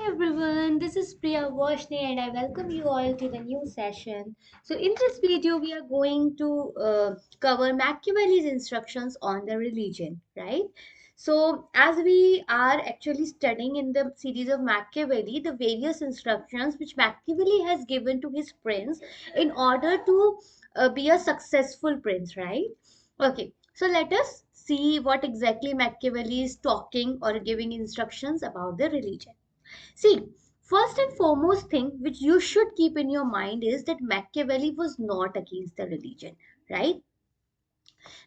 everyone, this is Priya Vashne and I welcome you all to the new session. So in this video we are going to cover Machiavelli's instructions on the religion, right? So as we are actually studying in the series of Machiavelli, the various instructions which Machiavelli has given to his prince in order to be a successful prince, right? Okay, so let us see what exactly Machiavelli is talking or giving instructions about the religion. See, first and foremost thing which you should keep in your mind is that Machiavelli was not against the religion, right?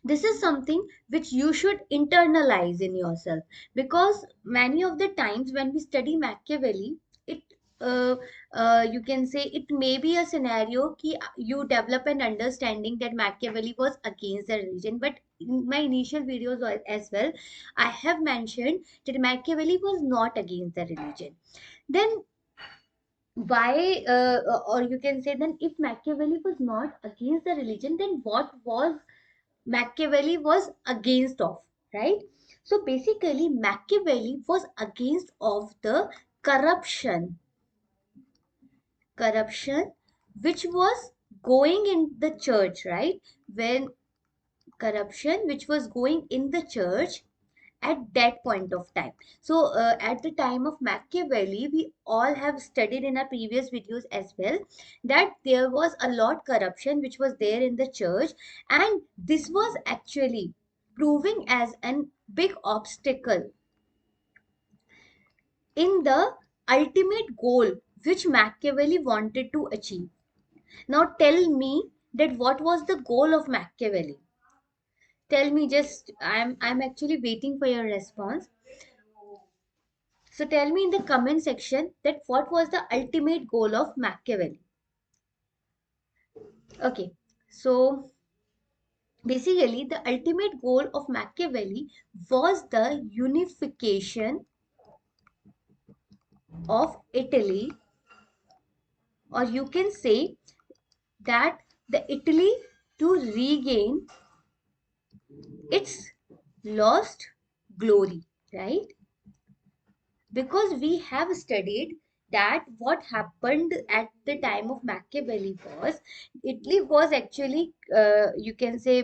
This is something which you should internalize in yourself because many of the times when we study Machiavelli, it uh, you can say it may be a scenario ki you develop an understanding that Machiavelli was against the religion, but in my initial videos as well, I have mentioned that Machiavelli was not against the religion. Then why or you can say then if Machiavelli was not against the religion, then what was Machiavelli was against of, right? So basically Machiavelli was against of the corruption, corruption which was going in the church, right? When corruption which was going in the church at that point of time. So, at the time of Machiavelli, we all have studied in our previous videos as well that there was a lot corruption which was there in the church, and this was actually proving as an big obstacle in the ultimate goal which Machiavelli wanted to achieve. Now, tell me that what was the goal of Machiavelli? Tell me, just I'm actually waiting for your response. So tell me in the comment section that what was the ultimate goal of Machiavelli. Okay, so basically the ultimate goal of Machiavelli was the unification of Italy, or you can say that the Italy to regain its lost glory, right? Because we have studied that what happened at the time of Machiavelli was Italy was actually you can say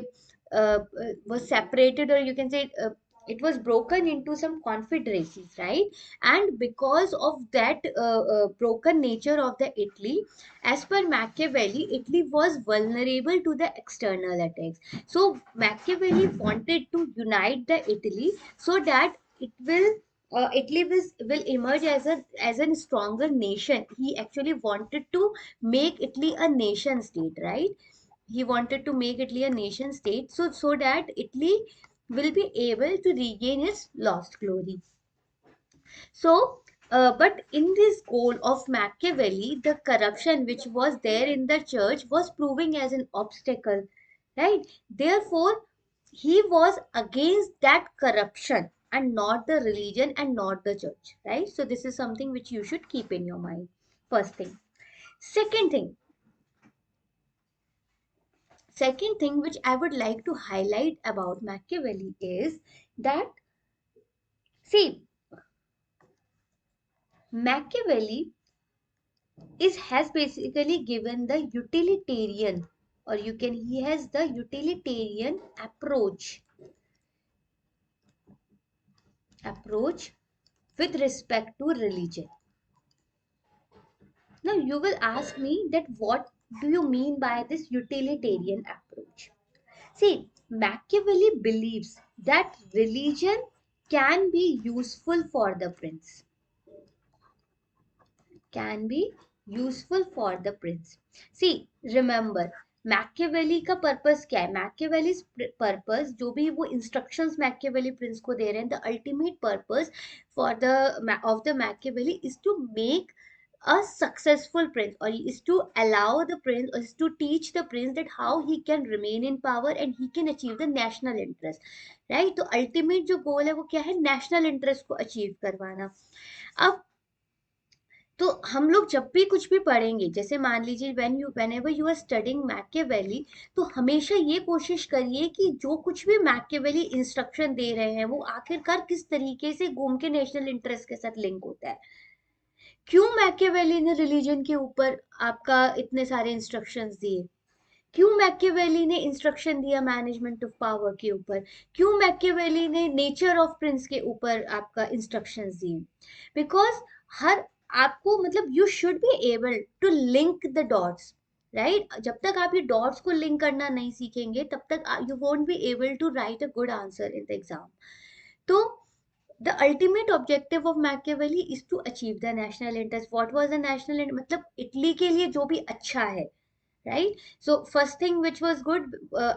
was separated, or you can say it was broken into some confederacies, right? And because of that broken nature of the Italy, as per Machiavelli, Italy was vulnerable to the external attacks. So Machiavelli wanted to unite the Italy so that it will Italy will emerge as a stronger nation. He actually wanted to make Italy a nation state, right? He wanted to make Italy a nation state, so that Italy will be able to regain its lost glory. So, but in this goal of Machiavelli, the corruption which was there in the church was proving as an obstacle, right? Therefore, he was against that corruption and not the religion and not the church, right? So, this is something which you should keep in your mind. First thing. Second thing, second thing which I would like to highlight about Machiavelli is that, see, Machiavelli is has basically given the utilitarian, or you can he has the utilitarian approach with respect to religion. Now you will ask me that what do you mean by this utilitarian approach? See, Machiavelli believes that religion can be useful for the prince, can be useful for the prince. See, remember Machiavelli का purpose क्या है? Machiavelli purpose जो भी वो instructions Machiavelli Prince को दे रहे हैं, the ultimate purpose for the of the Machiavelli is to make a successful prince, or is to allow the prince, or is to teach the prince that how he can remain in power and he can achieve the national interest, right? तो ultimate जो goal है वो क्या है? national interest को achieve करवाना. अब तो हम लोग जब भी कुछ भी पढ़ेंगे, जैसे मान लीजिए whenever you are studying Machiavelli, तो हमेशा ये कोशिश करिए कि जो कुछ भी मैकेवेली इंस्ट्रक्शन दे रहे हैं वो आखिरकार किस तरीके से घूम के नेशनल इंटरेस्ट के साथ लिंक होता है. क्यों मैकियावेली ने रिलीजन के ऊपर आपका इतने सारे इंस्ट्रक्शंस दिए? क्यों मैकियावेली ने इंस्ट्रक्शन दिया मैनेजमेंट ऑफ पावर के ऊपर? क्यों मैकियावेली ने नेचर ऑफ प्रिंस के ऊपर आपका इंस्ट्रक्शंस दिए? बिकॉज हर आपको मतलब you should be able to link the dots, right? जब तक आप ये डॉट्स को लिंक करना नहीं सीखेंगे तब तक you won't be able to write a good answer in the exam. तो the ultimate objective of Machiavelli is to achieve the national interest. What was the national interest? मतलब इटली के लिए जो भी अच्छा है, right? So first thing which was good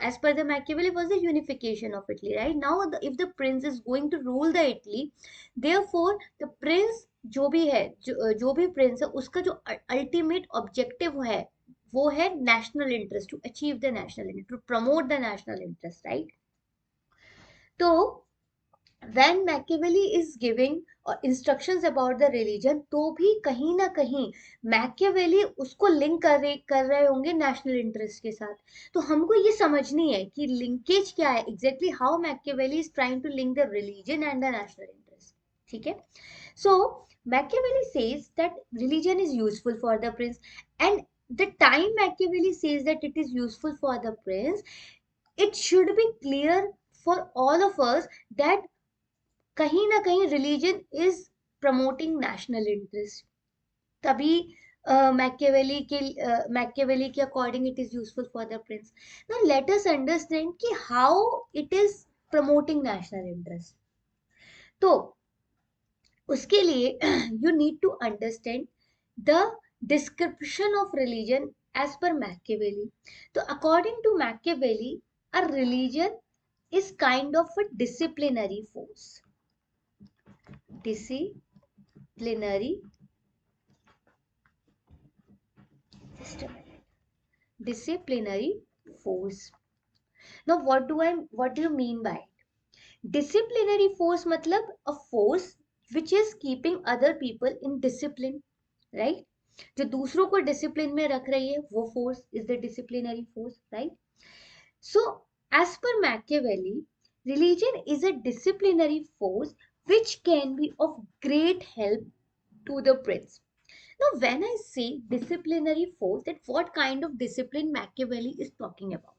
as per the Machiavelli was the unification of Italy, right? Now if the prince is going to rule the Italy, therefore the prince जो भी है, जो भी prince है उसका जो ultimate objective है वो है national interest, to achieve the national interest, to promote the national interest, right? तो when Machiavelli is giving instructions about the religion, तो भी कहीं ना कहीं Machiavelli उसको लिंक कर रहे होंगे नेशनल इंटरेस्ट के साथ. तो हमको ये समझनी है कि लिंकेज क्या है exactly, how Machiavelli is trying to link the religion and the national interest. ठीक है? So Machiavelli says that religion is useful for the prince, and the time Machiavelli says that it is useful for the prince, it should be clear for all of us that कहीं ना कहीं religion is promoting national interest. तभी Machiavelli के according it is useful for the prince. Now let us understand कि how it is promoting national interest. तो उसके लिए you need to understand the description of religion as per Machiavelli. तो according to Machiavelli a रिलीजन is kind of a disciplinary force. Disciplinary, just a minute. Disciplinary force. Now what do you mean by it? Disciplinary force मतलब a force which is keeping other people in discipline, right? जो दूसरों को discipline में रख रही है वो force is the disciplinary force, right? So, as per Machiavelli, religion is a disciplinary force which can be of great help to the prince. Now, when I say disciplinary force, that what kind of discipline Machiavelli is talking about?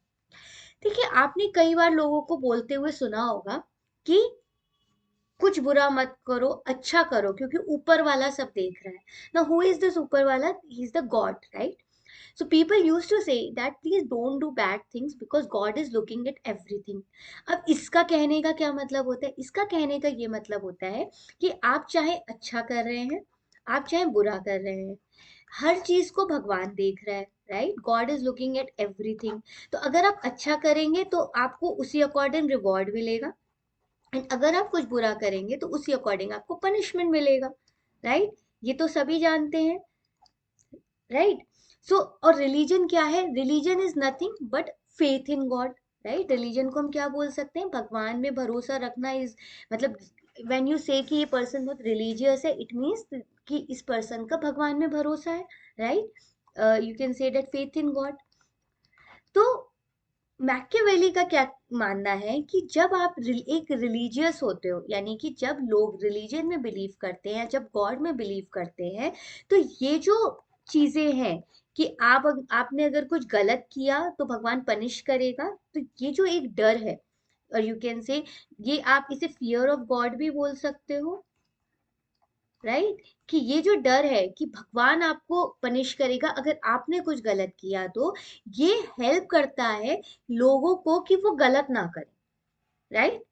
देखिए, आपने कई बार लोगों को बोलते हुए सुना होगा कि कुछ बुरा मत करो, अच्छा करो, क्योंकि ऊपर वाला सब देख रहा है. Now, who is this ऊपर वाला? He is the God, right? So people used to say that please don't do bad things because God is looking at everything. अब इसका कहने का क्या मतलब होता है? इसका कहने का ये मतलब होता है कि आप चाहे अच्छा कर रहे हैं, आप चाहे बुरा कर रहे हैं, हर चीज को भगवान देख रहा है, right? God is looking at everything. तो अगर आप अच्छा करेंगे तो आपको उसी अकॉर्डिंग रिवॉर्ड मिलेगा, एंड अगर आप कुछ बुरा करेंगे तो उसी अकॉर्डिंग आपको पनिशमेंट मिलेगा, राइट? ये तो सभी जानते हैं, राइट? सो और रिलीजन क्या है? Religion is nothing but faith in God, right? Religion को हम क्या बोल सकते हैं? भगवान में भरोसा रखना इज मतलब व्हेन यू से कि ये पर्सन बहुत रिलीजियस है, इट मीन्स कि इस पर्सन का भगवान में भरोसा है, right? You can say that faith in God. तो मैकियावेली का क्या मानना है कि जब आप एक रिलीजियस होते हो, यानी कि जब लोग रिलीजन में बिलीव करते हैं, जब गॉड में बिलीव करते हैं, तो ये जो चीजें हैं कि आपने अगर कुछ गलत किया तो भगवान पनिश करेगा, तो ये जो एक डर है, और यू कैन से ये आप इसे फियर ऑफ गॉड भी बोल सकते हो, राइट? कि ये जो डर है कि भगवान आपको पनिश करेगा अगर आपने कुछ गलत किया, तो ये हेल्प करता है लोगों को कि वो गलत ना करें, राइट?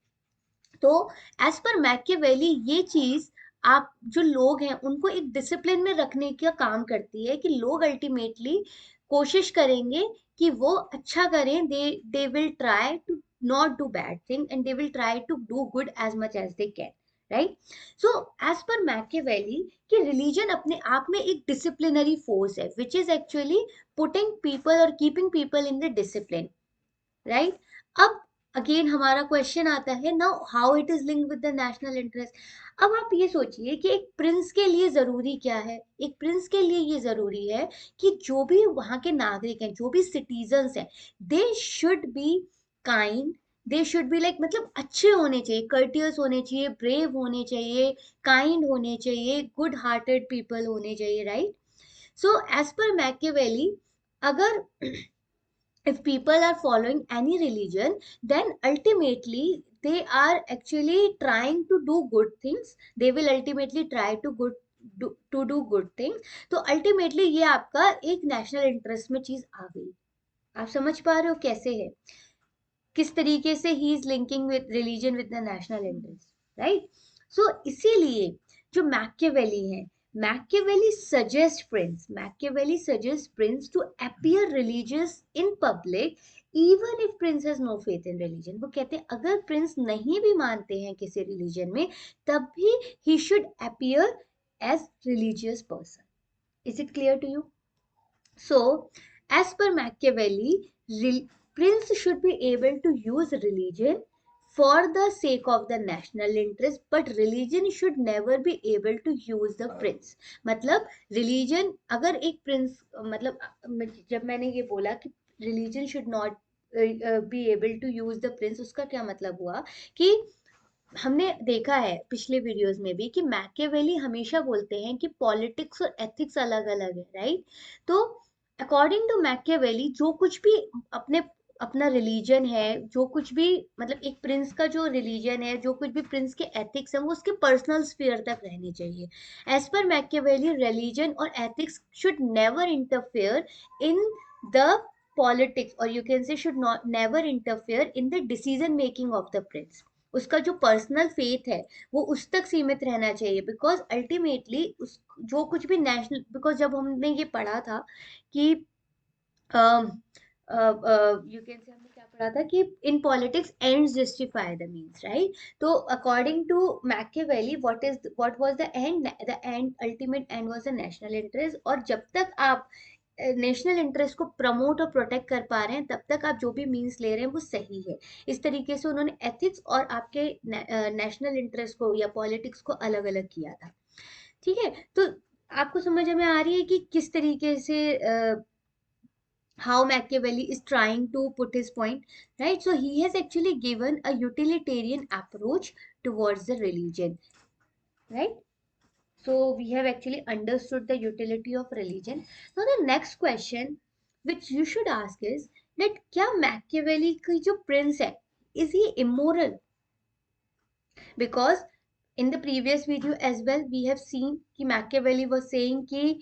तो एज पर मैकियावेली ये चीज आप जो लोग हैं उनको एक डिसिप्लिन में रखने का काम करती है कि लोग अल्टीमेटली कोशिश करेंगे कि वो अच्छा करें. They will try to not do bad thing and they will try to do good as much as they can, right? So as per Machiavelli कि रिलीजन अपने आप में एक डिसिप्लिनरी फोर्स है which is actually putting people और keeping people in the discipline, right? अब again हमारा question आता है ना, how it is linked with the national interest. अब आप ये सोचिए कि एक प्रिंस के लिए जरूरी क्या है? एक प्रिंस के लिए ये जरूरी है कि जो भी वहां के नागरिक हैं, जो भी सिटीजन्स हैं, they should be kind, they should be like, मतलब अच्छे होने चाहिए, कर्टियस होने चाहिए, ब्रेव होने चाहिए, काइंड होने चाहिए, गुड हार्टेड पीपल होने चाहिए, right? So as per Machiavelli, अगर if people are following any religion, then ultimately they are actually trying to do good things. They will ultimately try to do good things. तो ultimately ये आपका एक national interest में चीज आ गई। आप समझ पा रहे हो कैसे है, किस तरीके से he is linking with religion with the national interest, right? So इसीलिए जो मैकियावेली है, Machiavelli suggest prince to appear religious in public even if prince has no faith in religion. वो कहते हैं अगर प्रिंस नहीं भी मानते हैं किसी रिलीजन में, तब भी he should appear as religious person. Is it clear to you? So, as per Machiavelli, prince should be able to use religion for the sake of the national interest, but religion should never be able to use the prince. मतलब religion, अगर एक prince, मतलब जब मैंने ये बोला कि religion should not be able to use the prince, उसका क्या मतलब हुआ कि हमने देखा है पिछले वीडियोस में भी कि मैकियावेली हमेशा बोलते हैं कि पॉलिटिक्स और एथिक्स अलग अलग है, राइट? तो अकॉर्डिंग टू मैकियावेली जो कुछ भी अपने अपना रिलीजन है, जो कुछ भी, मतलब एक प्रिंस का जो रिलीजन है, जो कुछ भी प्रिंस के एथिक्स हैं, वो उसके पर्सनल स्फीयर तक रहने चाहिए। एज पर मैकियावेली, रिलीजन और ethics should never interfere in the politics, और you can say should not never interfere in the decision making of the prince. उसका जो पर्सनल फेथ है वो उस तक सीमित रहना चाहिए, बिकॉज अल्टीमेटली उस जो कुछ भी नेशनल, बिकॉज जब हमने ये पढ़ा था कि यू कैन से, हमने क्या पढ़ा था कि in politics ends justify the means, right? तो according to Machiavelli, what was the end ultimate end was the national interest. और जब तक आप नेशनल इंटरेस्ट को प्रमोट और प्रोटेक्ट कर पा रहे हैं, तब तक आप जो भी मीन्स ले रहे हैं वो सही है। इस तरीके से उन्होंने एथिक्स और आपके नेशनल इंटरेस्ट को या पॉलिटिक्स को अलग अलग किया था। ठीक है, तो आपको समझ में आ रही है कि किस तरीके से how Machiavelli is trying to put his point, right? So he has actually given a utilitarian approach towards the religion, right? So we have actually understood the utility of religion. Now the next question which you should ask is that क्या Machiavelli की जो prince है, is he immoral? Because in the previous video as well we have seen कि Machiavelli was saying कि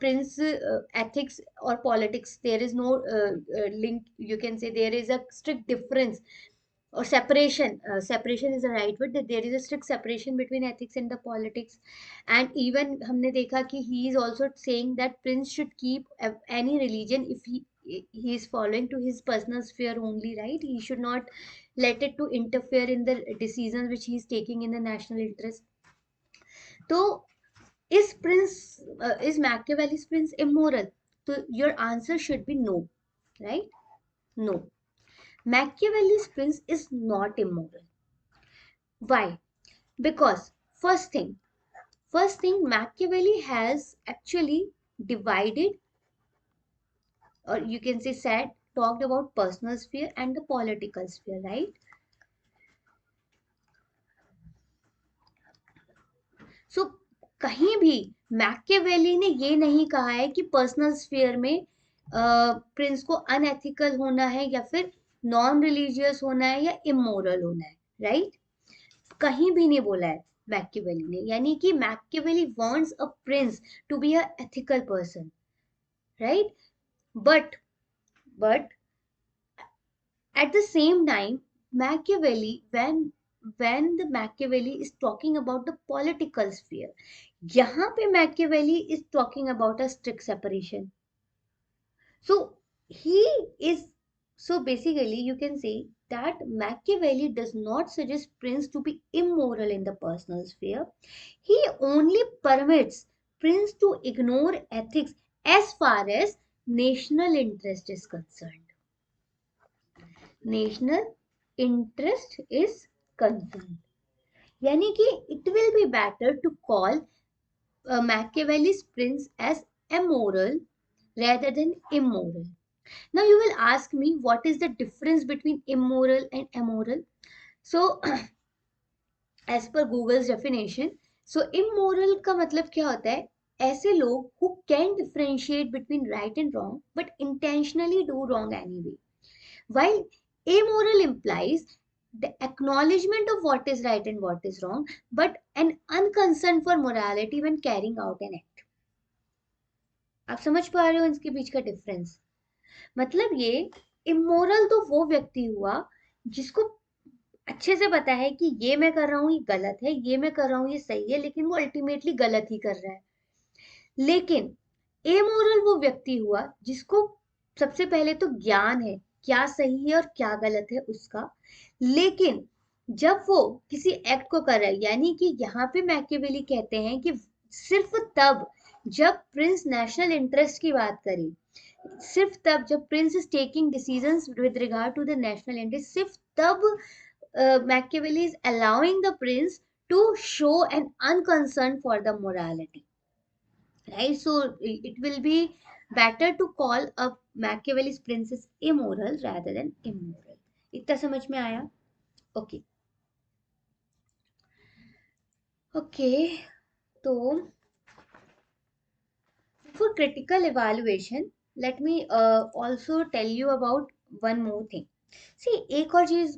prince ethics or politics, there is no link, you can say there is a strict difference or separation. Separation is the right word, that there is a strict separation between ethics and the politics. And even हमने देखा कि he is also saying that prince should keep any religion if he is following to his personal sphere only, right? He should not let it to interfere in the decisions which he is taking in the national interest. तो is Machiavelli's prince immoral? So your answer should be no, right? No. Machiavelli's prince is not immoral. Why? Because first thing, Machiavelli has actually divided, or you can say said, talked about personal sphere and the political sphere, right? So कहीं भी Machiavelli ने ये नहीं कहा है कि personal sphere में Prince को अनएथिकल होना है या फिर नॉन रिलीजियस होना है या इमोरल होना है, राइट? कहीं भी नहीं बोला है मैकियावेली ने, यानी कि Machiavelli wants a prince to be a ethical person, right? But at the same time, Machiavelli, when the Machiavelli is talking about the political sphere, यहाँ पे Machiavelli is talking about a strict separation. So he is, so basically you can say that Machiavelli does not suggest Prince to be immoral in the personal sphere. He only permits Prince to ignore ethics as far as national interest is concerned. National interest is concern, यानी कि it will be better to call Machiavelli's prince as amoral rather than immoral. Now you will ask me, what is the difference between immoral and amoral? So as per Google's definition, so immoral का मतलब क्या होता है? ऐसे लोग who can differentiate between right and wrong but intentionally do wrong anyway, while amoral implies the acknowledgement of what is right and what is wrong but an unconcern for morality when carrying out an act. आप समझ पा रहे हो इसके बीच का difference? मतलब ये immoral तो वो व्यक्ति हुआ जिसको अच्छे से पता है कि ये मैं कर रहा हूँ ये गलत है, ये मैं कर रहा हूँ ये सही है, लेकिन वो अल्टीमेटली गलत ही कर रहा है। लेकिन एमोरल वो व्यक्ति हुआ जिसको सबसे पहले तो ज्ञान है क्या सही है और क्या गलत है उसका, लेकिन जब वो किसी एक्ट को कर रहा है, यानी कि यहाँ पे मैकियावेली कहते हैं कि सिर्फ तब जब प्रिंस नेशनल इंटरेस्ट की बात करे, सिर्फ तब जब prince is taking decisions with regard to the national interest, सिर्फ तब Machiavelli is allowing the prince to show an unconcern for the morality, right? So it will be better to call a Machiavelli's prince is immoral rather than immoral. इतना समझ में आया? Okay. Okay. तो for critical evaluation, let me also tell you about one more thing. See, एक और चीज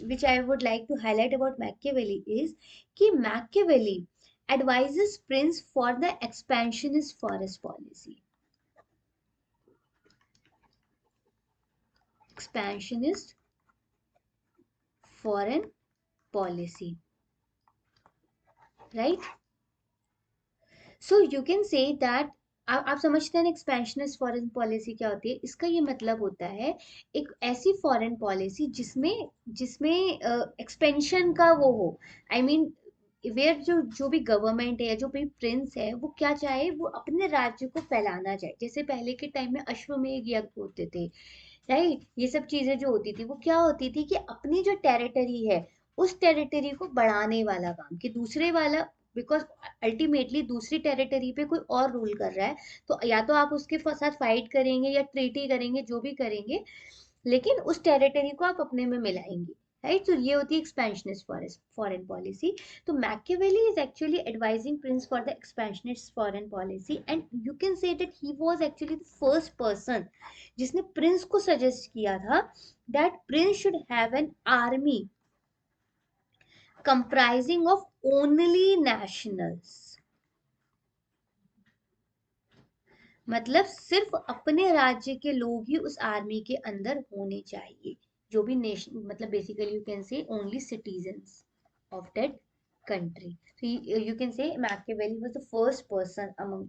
which I would like to highlight about Machiavelli is कि Machiavelli advises Prince for the expansionist forest policy. Expansionist foreign policy, right? So you can say that आप समझते हैं ना expansionist foreign policy क्या होती है? इसका ये मतलब होता है एक ऐसी फॉरेन पॉलिसी जिसमें जिसमें एक्सपेंशन का वो हो, आई मीन वेयर जो भी गवर्नमेंट है या जो भी प्रिंस है वो क्या चाहे, वो अपने राज्य को फैलाना चाहे। जैसे पहले के टाइम में अश्वमेध यज्ञ होते थे, राइट? ये सब चीजें जो होती थी वो क्या होती थी कि अपनी जो टेरिटरी है उस टेरिटरी को बढ़ाने वाला काम, कि दूसरे वाला, बिकॉज अल्टीमेटली दूसरी टेरिटरी पे कोई और रूल कर रहा है, तो या तो आप उसके साथ फाइट करेंगे या ट्रीटी करेंगे, जो भी करेंगे, लेकिन उस टेरिटरी को आप अपने में मिलाएंगे, राइट? तो ये होती है एक्सपेंशनिस्ट फॉरेन पॉलिसी। तो Machiavelli is actually advising Prince for the expansionist foreign policy, and you can say that he was actually the first person जिसने प्रिंस को सजेस्ट किया था that Prince should have an army comprising of only nationals, मतलब सिर्फ अपने राज्य के लोग ही उस आर्मी के अंदर होने चाहिए, जो भी नेशन, मतलब बेसिकली यू कैन से only citizens of that country. So you can say Machiavelli was the first person among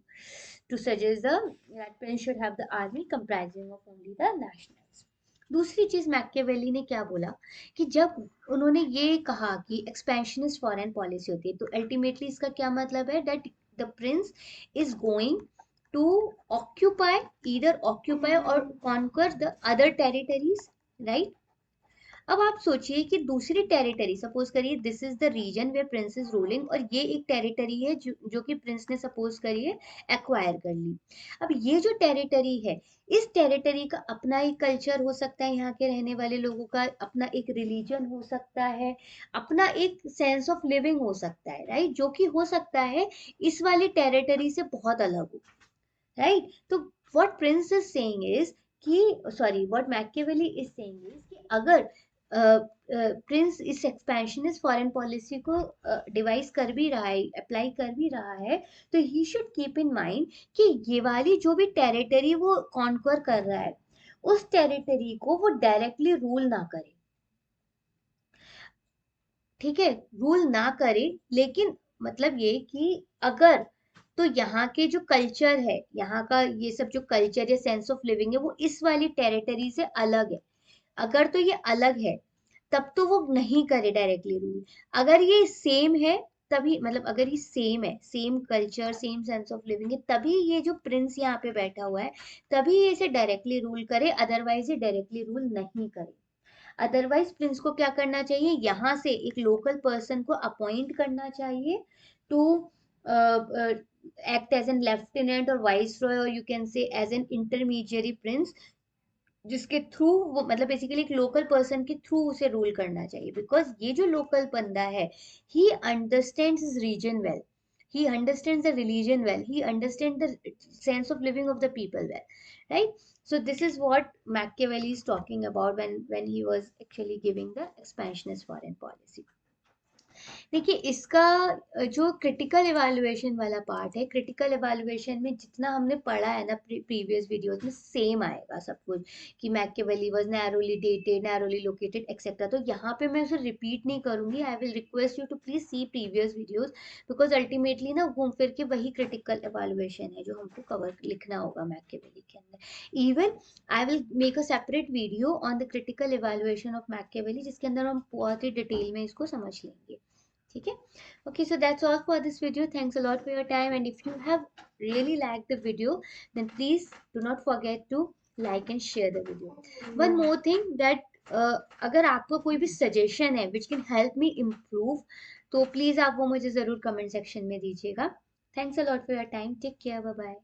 to suggest that prince should have the army comprising of only the nationals. दूसरी चीज Machiavelli ने क्या बोला कि जब उन्होंने ये कहा कि एक्सपेंशनिस्ट फॉरेन पॉलिसी होती है, तो अल्टीमेटली इसका क्या मतलब है? That the Prince is going to occupy or conquer the other territories, right? अब आप सोचिए कि दूसरी टेरिटरी, सपोज करिए this is the region where prince is ruling, और ये एक टेरिटरी है जो कि प्रिंस ने सपोज करिए एक्वायर कर ली। अब ये जो टेरिटरी है, इस टेरिटरी का अपना एक कल्चर हो सकता है, यहाँ के रहने वाले लोगों का अपना एक रिलीजन हो सकता है, अपना एक सेंस ऑफ लिविंग हो सकता है, राइट? जो कि हो सकता है इस वाली टेरिटरी से बहुत अलग हो, राइट? तो what prince is saying is कि, sorry, what Machiavelli is saying is कि अगर प्रिंस इस एक्सपेंशनिस्ट फॉरेन पॉलिसी को डिवाइस कर भी रहा है, अप्लाई कर भी रहा है, तो he should keep in mind कि ये वाली जो भी टेरिटरी वो कॉन्कर कर रहा है, उस टेरिटरी को वो डायरेक्टली रूल ना करे, ठीक है? रूल ना करे, लेकिन मतलब ये कि अगर, तो यहाँ के जो कल्चर है, यहाँ का ये सब जो कल्चर या सेंस ऑफ लिविंग है वो इस वाली टेरिटरी से अलग है, अगर तो ये अलग है तब तो वो नहीं करे डायरेक्टली रूल। अगर ये सेम है तभी, मतलब अगर ये सेम है, same culture same sense of living है, तभी ये जो प्रिंस यहाँ पे बैठा हुआ है तभी ये इसे डायरेक्टली रूल करे, अदरवाइज ये डायरेक्टली रूल नहीं करे। अदरवाइज प्रिंस को क्या करना चाहिए? यहाँ से एक लोकल पर्सन को अपॉइंट करना चाहिए to act as an lieutenant or viceroy, or you can say as an intermediary prince, जिसके थ्रू वो मतलब बेसिकली एक लोकल पर्सन के थ्रू उसे रूल करना चाहिए, बिकॉज ये जो लोकल बंदा है ही understands his region well, he understands the religion well, he understands the sense of living of the people well, right? So this is what Machiavelli is talking about when he was actually giving the expansionist foreign policy. देखिए इसका जो critical evaluation वाला part है, critical evaluation में जितना हमने पढ़ा है ना प्रीवियस वीडियोस में, सेम आएगा सब कुछ, कि Machiavelli was narrowly dated, narrowly located etcetera. तो यहाँ पे मैं उसे रिपीट नहीं करूंगी, I will request you to please see previous videos, because ultimately ना घूम फिर के वही क्रिटिकल इवैल्यूएशन है जो हमको कवर लिखना होगा मैकियावेली के अंदर। Even I will make a separate video on the critical evaluation of Machiavelli, जिसके अंदर हम बहुत ही डिटेल में इसको समझ लेंगे, ठीक है? Okay, so that's all for this video. Thanks a lot for your time, and if you have really liked the video, then please do not forget to like and share the video. One more thing that अगर आपको कोई भी suggestion है which can help me improve, तो please आप वो मुझे जरूर कमेंट सेक्शन में दीजिएगा। Thanks a lot for your time, take care, bye bye.